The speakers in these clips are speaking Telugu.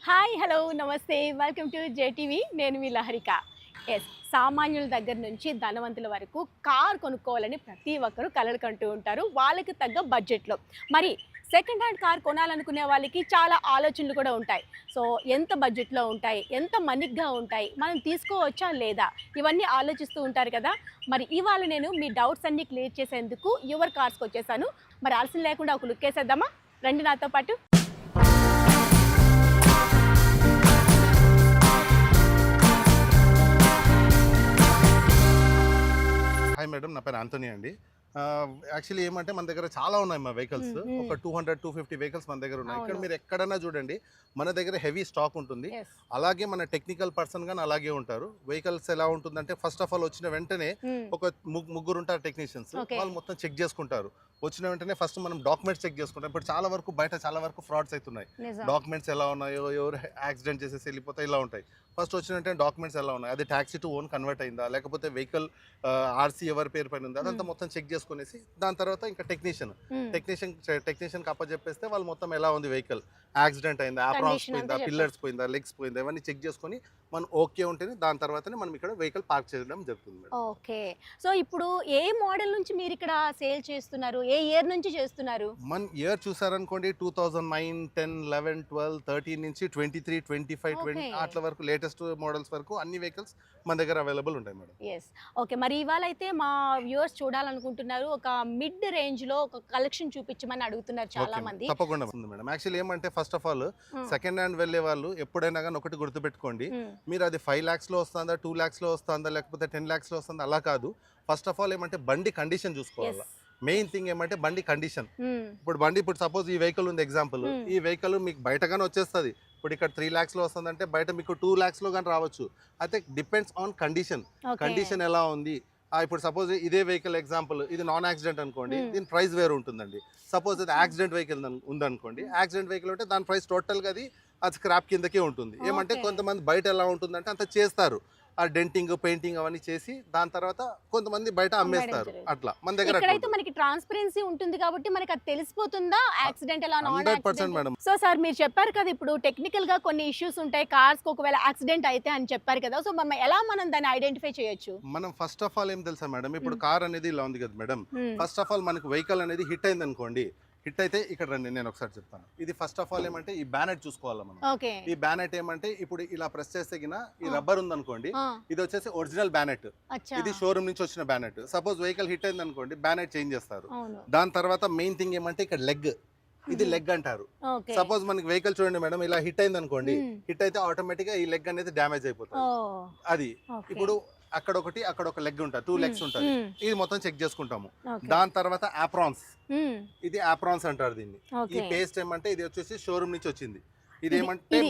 హాయ్ హలో నమస్తే వెల్కమ్ టు జేటీవీ నేను మీ లహరిక. సామాన్యుల దగ్గర నుంచి ధనవంతుల వరకు కార్ కొనుక్కోవాలని ప్రతి ఒక్కరూ కలలు కంటూ ఉంటారు వాళ్ళకి తగ్గ బడ్జెట్లో. మరి సెకండ్ హ్యాండ్ కార్ కొనాలనుకునే వాళ్ళకి చాలా ఆలోచనలు కూడా ఉంటాయి. సో ఎంత బడ్జెట్లో ఉంటాయి, ఎంత మనీగా ఉంటాయి, మనం తీసుకోవచ్చా లేదా, ఇవన్నీ ఆలోచిస్తూ ఉంటారు కదా. మరి ఇవాళ నేను మీ డౌట్స్ అన్నీ క్లియర్ చేసేందుకు యువర్ కార్స్కి వచ్చేసాను. మరి ఆలస్యం లేకుండా ఒక లుక్ వేసేద్దామా, రండి నాతో పాటు. హాయ్ మేడం, నా పేరు ఆంటోనీ అండి. యాక్చువల్లీ ఏమంటే మన దగ్గర చాలా ఉన్నాయి మా వెహికల్స్. ఒక 200-250 వెహికల్స్ మన దగ్గర ఉన్నాయి. ఇక్కడ మీరు ఎక్కడన్నా చూడండి, మన దగ్గర హెవీ స్టాక్ ఉంటుంది. అలాగే మన టెక్నికల్ పర్సన్ గానీ అలాగే ఉంటారు. వెహికల్స్ ఎలా ఉంటుందంటే ఫస్ట్ ఆఫ్ ఆల్ వచ్చిన వెంటనే ఒక ముగ్గురు ఉంటారు టెక్నీషియన్స్. వాళ్ళు మొత్తం చెక్ చేసుకుంటారు. వచ్చిన వెంటనే ఫస్ట్ మనం డాక్యుమెంట్స్ చెక్ చేసుకుంటాం. ఇప్పుడు చాలా వరకు బయట చాలా వరకు ఫ్రాడ్స్ అవుతున్నాయి. డాక్యుమెంట్స్ ఎలా ఉన్నాయో, ఎవరు యాక్సిడెంట్ చేసేసి వెళ్ళిపోతాయి, ఇలా ఉంటాయి. ఫస్ట్ వచ్చిన వెంటనే డాక్యుమెంట్స్ ఎలా ఉన్నాయి, అది ట్యాక్సీ టు ఓన్ కన్వర్ట్ అయిందా, లేకపోతే వెహికల్ ఆర్సీ ఎవరి పేరు పైన ఉందా, అదంతా మొత్తం చెక్ చేసుకునేసి దాని తర్వాత ఇంకా టెక్నీషియన్ అప్పచెప్పేస్తే వాళ్ళు మొత్తం ఎలా ఉంది వెహికల్, యాక్సిడెంట్ అయిందా, ఆప్రాన్స్ పోయిందా, పిల్లర్స్ పోయిందా, లెగ్స్ పోయిందా, ఇవన్నీ చెక్ చేసుకొని మనం ఓకే ఉంటేనే దాని తర్వాతనే మనం ఇక్కడ వెహికల్ పార్క్ చేయడం జరుగుతుంది. ఓకే, సో ఇప్పుడు ఏ మోడల్ నుంచి మీరు ఇక్కడ సేల్ చేస్తున్నారు, ఏ ఇయర్ నుంచి చేస్తున్నారు? మన ఇయర్ చూసారనుకోండి 2009, 10, 11, 12, 13 నుంచి 23, 25, 20 అట్లా వరకు లేటెస్ట్ మోడల్స్ వరకు అన్ని వెహికల్స్ మన దగ్గర అవైలబుల్ ఉంటాయి మేడం. ఓకే, మరి ఇవాళ అయితే మా వ్యూవర్స్ చూడాలనుకుంటున్నారు, ఒక మిడ్ రేంజ్ లో ఒక కలెక్షన్ చూపించమని అడుగుతున్నారు చాలా మంది. తప్పకుండా ఉంది మేడం. యాక్చువల్లీ ఏమంటే first of all second hand వెళ్ళే వాళ్ళు ఎప్పుడైనా కానీ ఒకటి గుర్తుపెట్టుకోండి, మీరు అది 5 lakhs లో వస్తుందా, 2 lakhs లో వస్తుందా, లేకపోతే 10 lakhs లో వస్తుందా, అలా కాదు. ఫస్ట్ ఆఫ్ ఆల్ ఏమంటే బండి కండిషన్ చూసుకోవాలి. మెయిన్ థింగ్ ఏమంటే బండి కండిషన్. ఇప్పుడు సపోజ్ ఈ వెహికల్ ఉంది ఎగ్జాంపుల్, ఈ వెహికల్ మీకు బయటగానే వచ్చేస్తుంది. ఇప్పుడు ఇక్కడ 3 lakhs లో వస్తుందంటే బయట మీకు 2 lakhs లో కానీ రావచ్చు. అయితే డిపెండ్స్ ఆన్ కండిషన్ ఎలా ఉంది. ఇప్పుడు సపోజ్ ఇదే వెహికల్ ఎగ్జాంపుల్, ఇది నాన్ యాక్సిడెంట్ అనుకోండి, దీని ప్రైస్ వేరు ఉంటుందండి. సపోజ్ ఇది యాక్సిడెంట్ వెహికల్ ఉందనుకోండి, యాక్సిడెంట్ వెహికల్ ఉంటే దాని ప్రైస్ టోటల్గా అది స్క్రాప్ కిందకే ఉంటుంది. ఏమంటే కొంతమంది బయట ఎలా ఉంటుందంటే అంత చేస్తారు, ఆ డెంటింగ్ పెయింటింగ్ అవన్నీ చేసి దాని తర్వాత కొంతమంది బయట అమ్మేస్తారు. అట్లా మన దగ్గర మనకి ట్రాన్స్పరెన్సీ ఉంటుంది కాబట్టి మనకి అది తెలిసిపోతుందా యాక్సిడెంట్ ఎలా నాన్ 100% మేడం. సో సార్ మీరు చెప్పారు కదా, ఇప్పుడు టెక్నికల్ గా కొన్ని ఇష్యూస్ ఉంటాయి కార్స్ కి, ఒకవేళ యాక్సిడెంట్ అయితే అని చెప్పారు కదా. సో మనం దాన్ని ఐడెంటిఫై చేయొచ్చు? మనం ఫస్ట్ ఆఫ్ ఆల్ ఏం తెలుసా మేడం, ఇప్పుడు కార్ అనేది ఇలా ఉంది కదా మేడం. ఫస్ట్ ఆఫ్ ఆల్ మనకు వెహికల్ అనేది హిట్ అయింది అనుకోండి, హిట్ అయితే ఇక్కడ రండి నేను ఒకసారి చెప్తాను. ఇది ఫస్ట్ ఆఫ్ ఆల్ ఏమంటే ఈ బ్యానెట్ చూసుకోవాలి మనం. ఈ బ్యానెట్ ఏమంటే ఇప్పుడు ఇలా ప్రెస్ చేస్తే గిన ఈ రబ్బర్ ఉంది అనుకోండి, ఇది వచ్చేసి ఒరిజినల్ బ్యానెట్, ఇది షోరూమ్ నుంచి వచ్చిన బ్యానెట్. సపోజ్ వెహికల్ హిట్ అయింది అనుకోండి, బ్యానెట్ చేంజ్ చేస్తారు. దాని తర్వాత మెయిన్ థింగ్ ఏమంటే ఇక్కడ లెగ్, ఇది లెగ్ అంటారు. సపోజ్ మనకి వెహికల్ చూడండి మేడం, ఇలా హిట్ అయింది అనుకోండి, హిట్ అయితే ఆటోమేటిక్ గా ఈ లెగ్ అనేది డ్యామేజ్ అయిపోతుంది. అది ఇప్పుడు అక్కడ ఒక లెగ్ ఉంటుంది, 2 legs ఉంటుంది. ఇది మొత్తం చెక్ చేసుకుంటాము. దాని తర్వాత ఆప్రాన్స్, ఇది ఆప్రాన్స్ అంటారు దీన్ని. ఈ పేస్ట్ ఏమంటే ఇది వచ్చేసి షోరూమ్ నుంచి వచ్చింది. ఇది ఏమంటే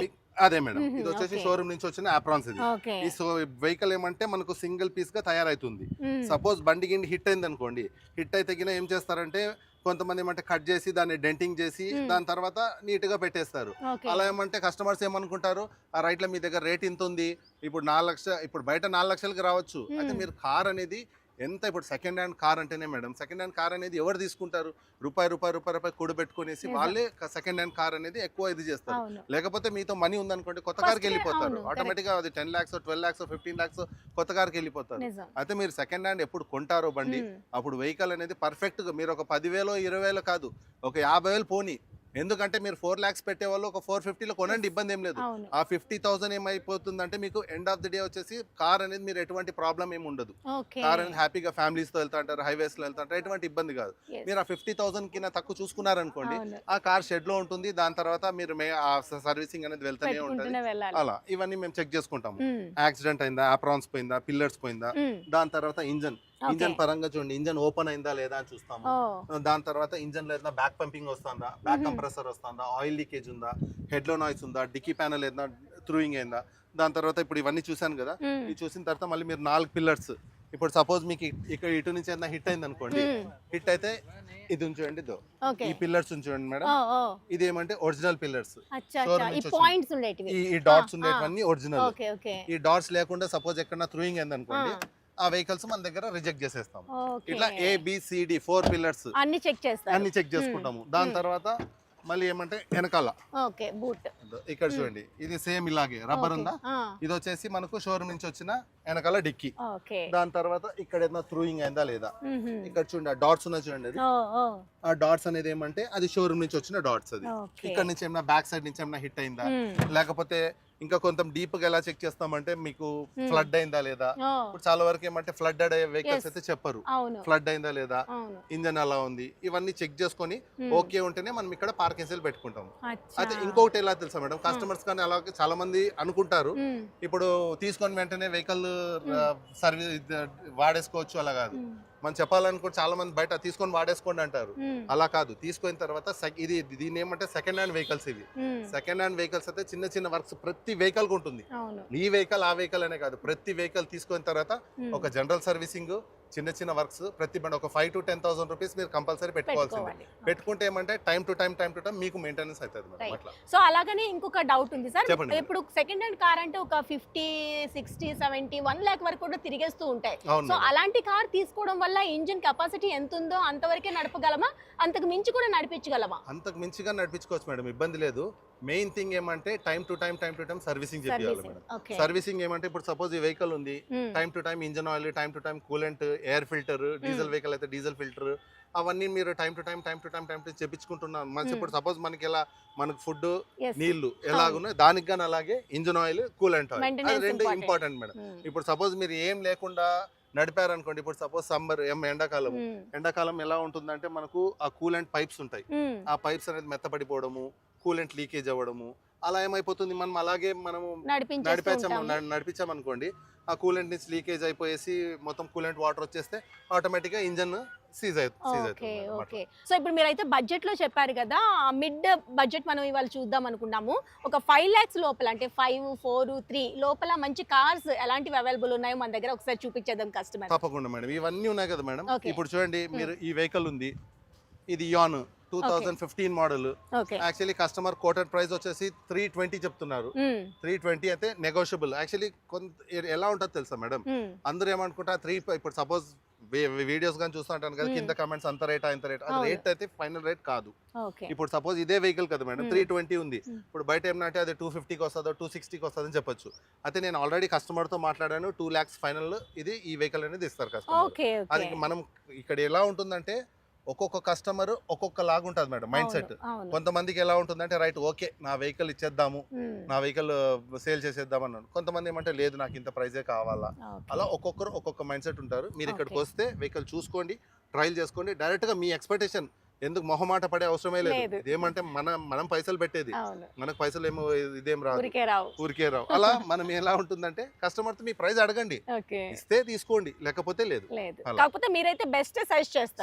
అదే మేడం, ఇది వచ్చేసి షోరూమ్ నుంచి వచ్చిన ఆప్రాన్స్. ఇది ఈ వెహికల్ ఏమంటే మనకు సింగిల్ పీస్ గా తయారైతుంది. సపోజ్ బండి గిండి హిట్ అయింది అనుకోండి, హిట్ అయితే గిన ఏం చేస్తారంటే కొంతమంది ఏమంటే కట్ చేసి దాన్ని డెంటింగ్ చేసి దాని తర్వాత నీట్ గా పెట్టేస్తారు. అలా ఏమంటే కస్టమర్స్ ఏమనుకుంటారు, ఆ రైట్ లో మీ దగ్గర రేట్ ఇంత ఉంది, ఇప్పుడు 4 లక్షలు, ఇప్పుడు బయట 4 లక్షలకి రావచ్చు. అయితే మీరు కార్ అనేది ఎంత, ఇప్పుడు సెకండ్ హ్యాండ్ కార్ అంటేనే మేడం, సెకండ్ హ్యాండ్ కార్ అనేది ఎవరు తీసుకుంటారు, రూపాయి కూడబెట్టుకునేసి వాళ్ళే సెకండ్ హ్యాండ్ కార్ అనేది ఎక్కువ ఇది చేస్తారు. లేకపోతే మీతో మనీ ఉందనుకోండి కొత్త కార్కి వెళ్ళిపోతారు ఆటోమేటిక్ గా. అది 10 lakhs, 12 lakhs, 15 lakhs కొత్త కార్కి వెళ్ళిపోతారు. అయితే మీరు సెకండ్ హ్యాండ్ ఎప్పుడు కొంటారో బండి, అప్పుడు వెహికల్ అనేది పర్ఫెక్ట్ గా మీరు ఒక 10,000, 20,000 కాదు, ఒక 50,000 పోనీ. ఎందుకంటే మీరు 4 lakhs పెట్టే వాళ్ళు ఒక 450లో కొనండి, ఇబ్బంది ఏం లేదు. ఆ 50,000 ఏమైపోతుందంటే మీకు ఎండ్ ఆఫ్ ది డే వచ్చేసి కార్ అనేది మీరు ఎటువంటి ప్రాబ్లం ఏమి ఉండదు. కార్ అనేది హ్యాపీగా ఫ్యామిలీస్ తో వెళ్తాంటారు, హైవేస్ లో వెళ్తాంటారు, ఎటువంటి ఇబ్బంది కాదు. మీరు ఆ 50,000 కింద తక్కువ చూసుకున్నారనుకోండి, ఆ కార్ షెడ్ లో ఉంటుంది. దాని తర్వాత మీరు సర్వీసింగ్ అనేది వెళ్తూనే ఉంటుంది. అలా ఇవన్నీ మేము చెక్ చేసుకుంటాము. యాక్సిడెంట్ అయిందా, ఆప్రాన్స్ పోయిందా, పిల్లర్స్ పోయిందా, దాని తర్వాత ఇంజన్ పరంగా చూడండి, ఇంజన్ ఓపెన్ అయిందా లేదా అని చూస్తాము. దాని తర్వాత ఇంజన్ లో ఏదైనా బ్యాక్ పంపింగ్ వస్తుందా, బ్యాక్ కంప్రెసర్ వస్తుందా, ఆయిల్ లీకేజ్ ఉందా, హెడ్ లో నాయిస్ ఉందా, డిక్కీ ప్యానల్ ఏదైనా త్రూయింగ్ అయిందా. దాని తర్వాత ఇప్పుడు ఇవన్నీ చూసాను కదా, ఇది చూసిన తర్వాత మళ్ళీ మీరు 4 పిల్లర్స్, ఇప్పుడు సపోజ్ మీకు ఇక్కడ ఇటు నుంచి ఏదైనా హిట్ అయింది అనుకోండి, హిట్ అయితే ఇది ఉంచండి, ఈ పిల్లర్స్ ఉంచండి మేడం. ఇది ఏమంటే ఒరిజినల్ పిల్లర్స్, ఈ డాట్స్ ఉండేవన్నీ ఒరిజినల్. ఈ డాట్స్ లేకుండా సపోజ్ ఎక్కడ త్రూయింగ్ అయింది అనుకోండి, ఆ వెహికల్స్ మన దగ్గర రిజెక్ట్ చేసేస్తాం. ఇట్లా ABCD 4 పిల్లర్స్ అన్ని చెక్ చేసుకుంటాము. దాని తర్వాత మళ్ళీ ఏమంటే వెనకాల ఓకే బూట్ ఇక్కడ చూడండి, ఇది సేమ్ ఇలాగే రబ్బర్ ఉందా, ఇది వచ్చేసి మనకు షోరూమ్ నుంచి వచ్చిన వెనకాల డిక్కీ. దాని తర్వాత ఇక్కడ ఏదైనా త్రూయింగ్ అయిందా లేదా, ఇక్కడ చూడండి ఆ డాట్స్ ఉన్నాయి చూడండి, అది ఆ డాట్స్ అనేది ఏమంటే అది షోరూమ్ నుంచి వచ్చిన డాట్స్. అది ఇక్కడ నుంచి ఏమైనా బ్యాక్ సైడ్ నుంచి ఏమైనా హిట్ అయిందా, లేకపోతే ఇంకా కొంత డీప్ గా ఎలా చెక్ చేస్తామంటే మీకు ఫ్లడ్ అయిందా లేదా. ఇప్పుడు చాలా వరకు ఏమంటే ఫ్లడ్ అయ్యే వెహికల్స్ అయితే చెప్పరు, ఫ్లడ్ అయిందా లేదా, ఇంజన్ ఎలా ఉంది, ఇవన్నీ చెక్ చేసుకొని ఓకే ఉంటేనే మనం ఇక్కడ పార్కింగ్ సెల్ పెట్టుకుంటాము. అయితే ఇంకొకటి ఎలా తెలుసా మేడం, కస్టమర్స్ కానీ అలాగే చాలా మంది అనుకుంటారు ఇప్పుడు తీసుకొని వెంటనే వెహికల్ సర్వీస్ వాడేసుకోవచ్చు, అలా కాదు. మనం చెప్పాలనుకుంటే చాలా మంది బయట తీసుకొని వాడేసుకోండి అంటారు, అలా కాదు. తీసుకున్న తర్వాత ఇది దీని ఏమంటే సెకండ్ హ్యాండ్ వెహికల్స్. ఇవి సెకండ్ హ్యాండ్ వెహికల్స్ అయితే చిన్న చిన్న వర్క్స్ ప్రతి వెహికల్ కు ఉంటుంది. ఈ వెహికల్ ఆ వెహికల్ అనే కాదు, ప్రతి వెహికల్ తీసుకున్న తర్వాత ఒక జనరల్ సర్వీసింగ్, చిన్న చిన్న వర్క్స్ ప్రతి బండి ఒక 5,000 to 10,000 రూపీస్ మీరు కంపల్సరీ పెట్టుకోవాల్సింది. పెట్టుకుంటే ఏమంటే టైం టు టైం మీకు మెయింటెనెన్స్ అవుతుంది. సో అలాగనే ఇంకొక డౌట్ ఉంది సార్, ఇప్పుడు సెకండ్ హ్యాండ్ కార్ అంటే ఒక 50, 60, 70, 1 lakh వరకు కూడా తిరిగేస్తూ ఉంటాయి. సో అలాంటి కార్ తీసుకోవడం వల్ల ఇంజిన్ కెపాసిటీ ఎంత ఉందో అంతవరకే నడపగలమా, అంతకు మించి కూడా నడిపించగలమా? అంతకు మించిగా నడిపించుకోవచ్చు మేడం, ఇబ్బంది లేదు. మెయిన్ థింగ్ ఏమంటే టైం టు టైం సర్వీసింగ్ చేయాలి మేడం. సర్వీసింగ్ ఏమంటే ఇప్పుడు సపోజ్ ఈ వెహికల్ ఉంది, time to time engine oil, time to time coolant, air filter, diesel vehicle అయితే డీజిల్ ఫిల్టర్, అవన్నీ మీరు టైం టు టైం చెప్పించుకుంటున్నాం. మనకి ఇప్పుడు సపోజ్ మనకి ఎలా మనకు ఫుడ్ నీళ్లు ఎలాగున్నాయి దానికి కానీ అలాగే ఇంజన్ ఆయిల్, కూలెంట్ ఆయిల్, అది రెండు ఇంపార్టెంట్ మేడం. ఇప్పుడు సపోజ్ మీరు ఏం లేకుండా నడిపారు అనుకోండి, ఇప్పుడు సపోజ్ సమ్మర్ ఎండాకాలం ఎలా ఉంటుందంటే మనకు ఆ కూలెంట్ పైప్స్ ఉంటాయి, ఆ పైప్స్ అనేది మెత్తపడిపోవడము, కూలెంట్ లీకేజ్ అవ్వడము, అలా ఏమైపోతుంది మనం అలాగే మనము నడిపించామనుకోండి, ఆ కూలెంట్ నుంచి లీకేజ్ అయిపోయేసి మొత్తం కూలెంట్ వాటర్ వచ్చేస్తే ఆటోమేటిక్ గా ఇంజన్ సీజ్ అవుతుంది. సో ఇప్పుడు మీరైతే బడ్జెట్ లో చెప్పారు కదా, మిడ్ బడ్జెట్ మనం ఇవాళ చూద్దాం అనుకున్నాము. ఒక 5 lakhs లోపల అంటే 5, 4, 3 లోపల మంచి కార్స్ ఎలాంటివి అవైలబుల్ ఉన్నాయో మన దగ్గర ఒకసారి చూపించేద్దాం కస్టమర్. తప్పకుండా మేడం, ఇవన్నీ ఉన్నాయి కదా మేడం. ఇప్పుడు చూడండి, మీరు ఈ వెహికల్ ఉంది, ఇది an 2015 model. Actually customer coated price వచ్చేసి 320 చెప్తున్నారు. 320 అయితే నెగోషియబుల్. యాక్చువల్లీ ఎలా ఉంటుంది తెలుసా మేడం, అందరూ ఏమనుకుంటా ఇప్పుడు సపోజ్ వీడియోస్ కానీ చూస్తూ ఉంటాను కదా, కింద కమెంట్స్ అంత రేట్ అది రేట్ అయితే ఫైనల్ రేట్ కాదు. ఇప్పుడు సపోజ్ ఇదే వెహికల్ కదా మేడం 320 ఉంది, ఇప్పుడు బయట ఏమంటే అది 250కి వస్తుందో 260కి వస్తుందని చెప్పొచ్చు. అయితే నేను ఆల్రెడీ కస్టమర్ తో మాట్లాడాను, 2 lakhs ఫైనల్ ఇది ఈ వెహికల్ అనేది ఇస్తారు కస్టమర్. అది మనం ఇక్కడ ఎలా ఉంటుందంటే ఒక్కొక్క కస్టమర్ ఒక్కొక్క లాగా ఉంటుంది మేడం మైండ్ సెట్. కొంతమందికి ఎలా ఉంటుందంటే రైట్ ఓకే నా వెహికల్ ఇచ్చేద్దాము, నా వెహికల్ సేల్ చేసేద్దాం అన్నాను. కొంతమంది ఏమంటే లేదు నాకు ఇంత ప్రైజే కావాలా, అలా ఒక్కొక్కరు ఒక్కొక్క మైండ్ సెట్ ఉంటారు. మీరు ఇక్కడికి వస్తే వెహికల్ చూసుకోండి, ట్రయల్ చేసుకోండి, డైరెక్ట్ గా మీ ఎక్స్పెక్టేషన్ ఎందుకు మొహమాట పడే అవసరమే లేదు. ఇదేమంటే మనం పైసలు పెట్టేది, మనకు పైసలు ఏమో ఇదేం రావు, ఊరికే రావు. అలా మనం ఎలా ఉంటుందంటే కస్టమర్ తో మీ ప్రైస్ అడగండి, ఇస్తే తీసుకోండి, లేకపోతే లేదు.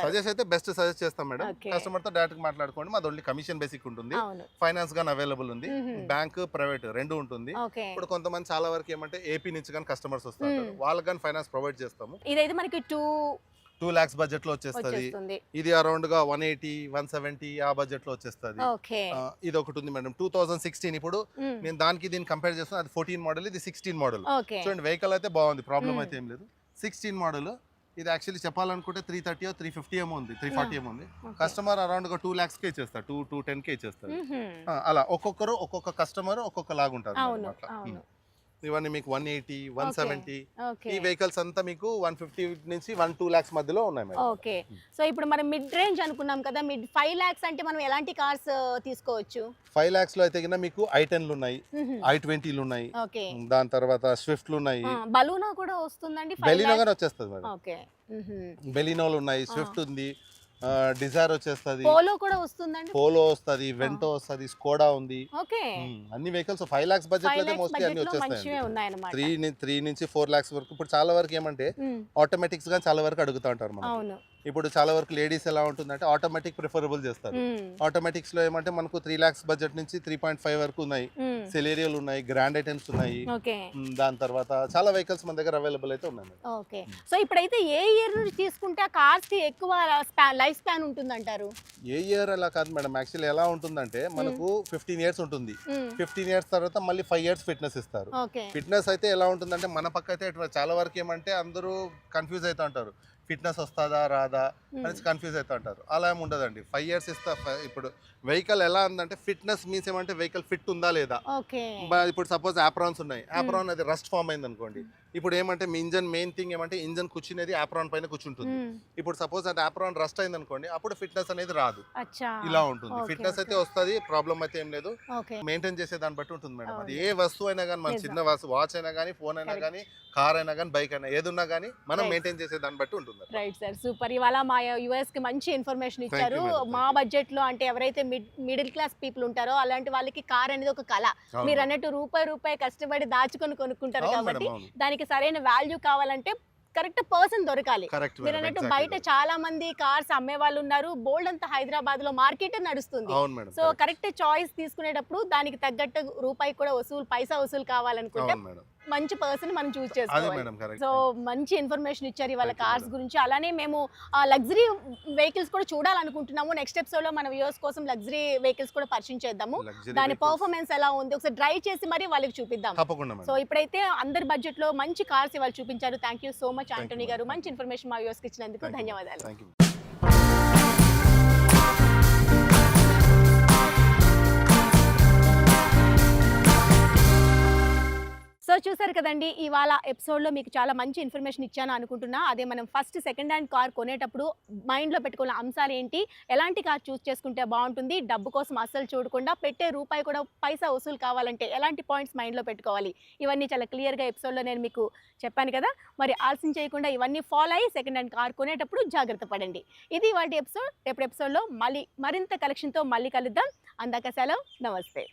సజెస్ట్ అయితే బెస్ట్ సజెస్ట్ చేస్తాం మేడం. కస్టమర్ తో డైరెక్ట్ మాట్లాడుకోండి, మాది ఓన్లీ కమిషన్ బేసిక్ ఉంటుంది, ఫైనాన్స్ గానీ అవైలబుల్ ఉంది, బ్యాంక్ ప్రైవేట్ రెండు ఉంటుంది. ఇప్పుడు కొంతమంది చాలా వరకు ఏమంటే ఏపీ నుంచి కానీ కస్టమర్స్ వస్తారు, వాళ్ళకి కానీ ఫైనాన్స్ ప్రొవైడ్ చేస్తాము. ఇదైతే మనకి 2 lakhs బడ్జెట్ లో వచ్చేస్తుంది. ఇది అరౌండ్ గా 180, 170 ఆ బడ్జెట్ లో వచ్చేస్తుంది. ఇది ఒకటి ఉంది మేడం 2016. ఇప్పుడు నేను దానికి దీన్ని కంపేర్ చేస్తాను, అది 14 మోడల్, ఇది 16 మోడల్. చూడండి వెహికల్ అయితే బాగుంది, ప్రాబ్లం అయితే ఏం లేదు. 16 మోడల్ ఇది యాక్చువల్లీ చెప్పాలనుకుంటే 330 or 350 ఏమో ఉంది, 340 ఏమో ఉంది. కస్టమర్ అరౌండ్ గా 2 lakhs కే ఇచ్చేస్తారు, 210 కే ఇచ్చేస్తారు. అలా ఒక్కొక్కరు ఒక్కొక్క కస్టమర్ ఒక్కొక్క లాగా ఉంటారు. ఇవన్నీ మీకు 180, 170 ఈ వెహికల్స్ అంతా మీకు 150 నుంచి 1-2 lakhs మధ్యలో ఉన్నాయి మేడం. ఓకే, సో ఇప్పుడు మనం మిడ్ రేంజ్ అనుకున్నాం కదా, మిడ్ 5 lakhs అంటే మనం ఎలాంటి కార్స్ తీసుకోవచ్చు? 5 lakhs లో అయితే కింద మీకు i10లు ఉన్నాయి, i20లు ఉన్నాయి, దాని తర్వాత స్విఫ్ట్లు ఉన్నాయి, బలూనో కూడా వస్తుందండి, బెలినో గాని వచ్చేస్తుంది మేడం. ఓకే, బెలినోలు ఉన్నాయి, స్విఫ్ట్ ఉంది, డిజైర్ వచ్చేస్తుంది, పోలో కూడా వస్తుందండి, పోలో వస్తుంది, వెంటో వస్తుంది, స్కోడా ఉంది. అన్ని వెహికల్స్ 5 lakhs బడ్జెట్ లో మోస్ట్లీ అన్ని వచ్చేస్తాయి. 3 నుంచి 4 lakhs వరకు. ఇప్పుడు చాలా వరకు ఏమంటే ఆటోమేటిక్స్ గా చాలా వరకు అడుగుతా ఉంటారు మనం. ఇప్పుడు చాలా వరకు లేడీస్ ఎలా ఉంటుందంటే ఆటోమేటిక్ ప్రిఫరబుల్ చేస్తారు. ఆటోమేటిక్స్ లో ఏమంటే మనకు 3 lakhs బడ్జెట్ నుంచి 3.5 వరకు ఉన్నాయి, సెలేరియోలు ఉన్నాయి, గ్రాండ్ ఐటమ్స్ ఉన్నాయి. దాని తర్వాత చాలా వెహికల్స్ మన దగ్గర అవైలబుల్ అయితే ఉన్నాయి. ఓకే, సో ఇప్పుడైతే ఏ ఇయర్ నుంచి తీసుకుంటే కార్స్ కి ఎక్కువ లైఫ్ స్పాన్ ఉంటుంది అంటారు? ఏ ఇయర్ అలా కాదు మేడం, యాక్చువల్లీ ఎలా ఉంటుందంటే మనకు 15 years ఉంటుంది, 15 years తర్వాత మళ్ళీ 5 years ఫిట్నెస్ ఇస్తారు. ఫిట్నెస్ అయితే ఎలా ఉంటుందంటే మన పక్క అయితే చాలా వరకు ఏమంటే అందరూ కన్ఫ్యూజ్ అవుతా ఉంటారు, ఫిట్నెస్ వస్తుందా రాదా అని కన్ఫ్యూజ్ అవుతా ఉంటారు. అలా ఏమి ఉండదండి. 5 years ఇస్తా. ఇప్పుడు వెహికల్ ఎలా ఉందంటే ఫిట్నెస్ మీన్స్ ఏమంటే వెహికల్ ఫిట్ ఉందా లేదా. ఇప్పుడు సపోజ్ ఆప్రాన్స్ ఉన్నాయి, ఆప్రాన్ అది రస్ట్ ఫామ్ అయింది అనుకోండి, ఇప్పుడు ఏమంటే మీ ఇంజన్ మెయిన్ థింగ్ ఏమంటే ఇంజన్ కూర్చునేది ఆప్రాన్ పైన కూర్చుంటుంది. ఇప్పుడు సపోజ్ అంటే ఆప్రాన్ రస్ట్ అయింది అనుకోండి, అప్పుడు ఫిట్నెస్ అనేది రాదు. ఇలా ఉంటుంది. ఫిట్నెస్ అయితే వస్తుంది, ప్రాబ్లం అయితే ఏం లేదు. మెయింటైన్ చేసే దాన్ని బట్టి ఉంటుంది మేడం. అది ఏ వస్తువు అయినా కానీ, మన చిన్న వాచ్ అయినా కానీ, ఫోన్ అయినా కానీ, కార్ అయినా కానీ, బైక్ అయినా ఏది ఉన్నా కానీ మనం మెయింటైన్ చేసే దాన్ని బట్టి ఉంటుంది. Right sir, super. ఇవాళ మా యూఎస్ కి మంచి ఇన్ఫర్మేషన్ ఇచ్చారు. మా బడ్జెట్ లో అంటే ఎవరైతే మిడిల్ క్లాస్ పీపుల్ ఉంటారో అలాంటి వాళ్ళకి కార్ అనేది ఒక కళ. మీరు అన్నట్టు రూపాయి కష్టపడి దాచుకొని కొనుక్కుంటారు కాబట్టి దానికి సరైన వాల్యూ కావాలంటే కరెక్ట్ పర్సన్ దొరకాలి. మీరు అన్నట్టు బయట చాలా మంది కార్స్ అమ్మే వాళ్ళు ఉన్నారు. బోల్డ్ అంతా హైదరాబాద్ లో మార్కెట్ నడుస్తుంది. సో కరెక్ట్ చాయిస్ తీసుకునేటప్పుడు దానికి తగ్గట్టు రూపాయి కూడా పైసా వసూలు కావాలనుకుంటే మంచి పర్సన్ మనం చూస్ చేసుకోవాలి. సో మంచి ఇన్ఫర్మేషన్ ఇచ్చారు ఇవాళ కార్స్ గురించి. అలానే మేము లగ్జరీ వెహికల్స్ కూడా చూడాలనుకుంటున్నాము. నెక్స్ట్ ఎపిసోడ్ లో మన వ్యూవర్స్ కోసం లగ్జరీ వెహికల్స్ కూడా పరిచయం చేద్దాము. దాని పర్ఫార్మెన్స్ ఎలా ఉంది ఒకసారి డ్రైవ్ చేసి మరి వాళ్ళకి చూపిద్దాం. సో ఇప్పుడైతే అందరి బడ్జెట్ లో మంచి కార్స్ ఇవాళ చూపించారు. Thank you so much Antony గారు. మంచి ఇన్ఫర్మేషన్ మా వ్యూవర్స్ కి ఇచ్చినందుకు ధన్యవాదాలు. సో చూసారు కదండి, ఇవాళ ఎపిసోడ్లో మీకు చాలా మంచి ఇన్ఫర్మేషన్ ఇచ్చాను అనుకుంటున్నా. అదే మనం ఫస్ట్ సెకండ్ హ్యాండ్ కార్ కొనేటప్పుడు మైండ్లో పెట్టుకున్న అంశాలు ఏంటి, ఎలాంటి కార్ చూస్ చేసుకుంటే బాగుంటుంది, డబ్బు కోసం అస్సలు చూడకుండా పెట్టే రూపాయి కూడా పైసా వసూలు కావాలంటే ఎలాంటి పాయింట్స్ మైండ్లో పెట్టుకోవాలి, ఇవన్నీ చాలా క్లియర్గా ఎపిసోడ్లో నేను మీకు చెప్పాను కదా. మరి ఆలస్యం చేయకుండా ఇవన్నీ ఫాలో అయ్యి సెకండ్ హ్యాండ్ కార్ కొనేటప్పుడు జాగ్రత్త పడండి. ఇది వాటి ఎపిసోడ్. రేపటి ఎపిసోడ్లో మళ్ళీ మరింత కలెక్షన్తో మళ్ళీ కలుద్దాం. అందాక సెలవు, నమస్తే.